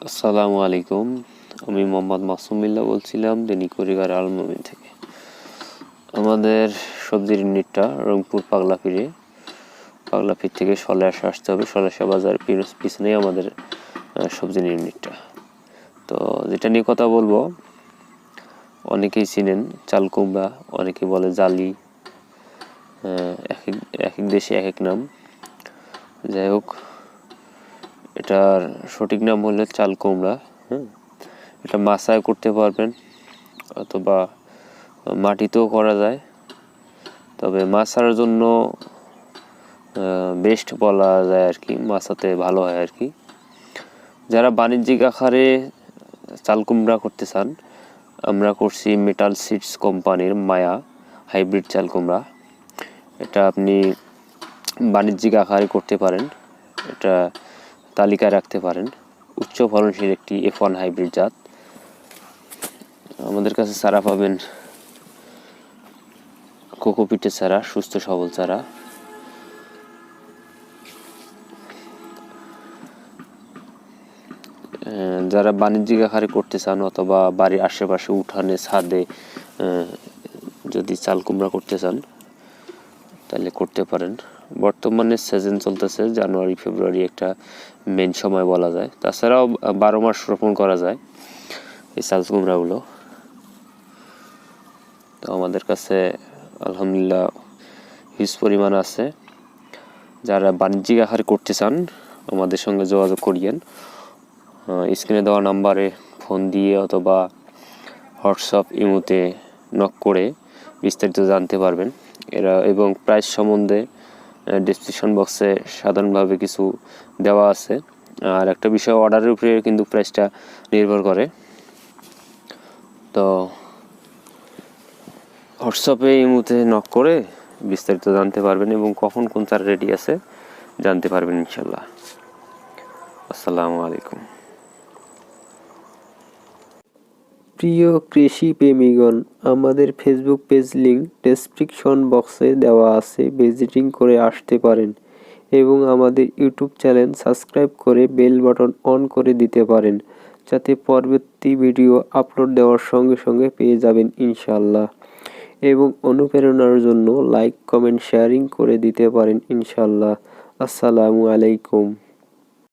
আসসালামু আলাইকুম। আমি মোহাম্মদ মাসুম বিল্লাহ বলছিলাম দৈনিক কুরিয়ার আল মুমিন থেকে। আমাদের সবজির ইউনিটটা রংপুর পাগলাপীর থেকে সলাইশা আসতে হবে। সলাইশা বাজার পিছনেই আমাদের সবজির ইউনিটটা। তো যেটা নিয়ে কথা বলবো, অনেকেই চিনেন চাল কুমড়া, অনেকে বলে জালি, এক এক দেশে এক এক নাম। যাই হোক, এটার সঠিক নাম হলো চাল কুমড়া। এটা মাচায় করতে পারবেন অথবা মাটিতেও করা যায়, তবে মাচার জন্য বেস্ট বলা যায় আর কি, মাচাতে ভালো হয় আর কি। যারা বাণিজ্যিক আকারে চাল কুমড়া করতে চান, আমরা করছি মেটাল সিডস কোম্পানির মায়া হাইব্রিড চাল কুমড়া। এটা আপনি বাণিজ্যিক আকারে করতে পারেন, এটা তালিকায় রাখতে পারেন। উচ্চ ফলনশীল একটি F1 হাইব্রিড জাত। আমাদের কাছে চারা পাবেন কোকোপিটের চারা, সুস্থ সবল চারা। যারা বাণিজ্যিক আকারে করতে চান অথবা বাড়ির আশেপাশে উঠানে ছাদে যদি চাল কুমড়া করতে চান তাহলে করতে পারেন। বর্তমানে সিজন চলতেছে জানুয়ারি ফেব্রুয়ারি, একটা মেন সময় বলা যায়। তাছাড়াও 12 মাস রোপণ করা যায় এই চাল কুমড়াগুলো। তো আমাদের কাছে আলহামদুলিল্লাহ হিউজ পরিমাণ আছে। যারা বাণিজ্যিক আকারে করতে চান আমাদের সঙ্গে যোগাযোগ করিয়েন। স্ক্রিনে দেওয়া নাম্বারে ফোন দিয়ে অথবা হোয়াটসঅ্যাপ ইমোতে নক করে বিস্তারিত জানতে পারবেন এবং প্রাইস সম্বন্ধে ডেসক্রিপশন বক্সে সাধারণভাবে কিছু দেওয়া আছে। আর একটা বিষয়, অর্ডারের উপরে কিন্তু প্রাইসটা নির্ভর করে। তো হোয়াটসঅ্যাপে ইমোতে নক করে বিস্তারিত জানতে পারবেন এবং কখন কোন চারা রেডি আছে জানতে পারবেন ইনশাল্লাহ। আসসালামু আলাইকুম। প্রিয় কৃষি প্রেমীগণ, আমাদের ফেসবুক পেজ লিংক ডেসক্রিপশন বক্সে দেওয়া আছে, ভিজিটিং করে আসতে পারেন এবং আমাদের ইউটিউব চ্যানেল সাবস্ক্রাইব করে বেল বাটন অন করে দিতে পারেন, যাতে পরবর্তী ভিডিও আপলোড দেওয়ার সঙ্গে সঙ্গে পেয়ে যাবেন ইনশাল্লাহ। এবং অনুপ্রেরণার জন্য লাইক কমেন্ট শেয়ারিং করে দিতে পারেন ইনশাল্লাহ। আসসালামু আলাইকুম।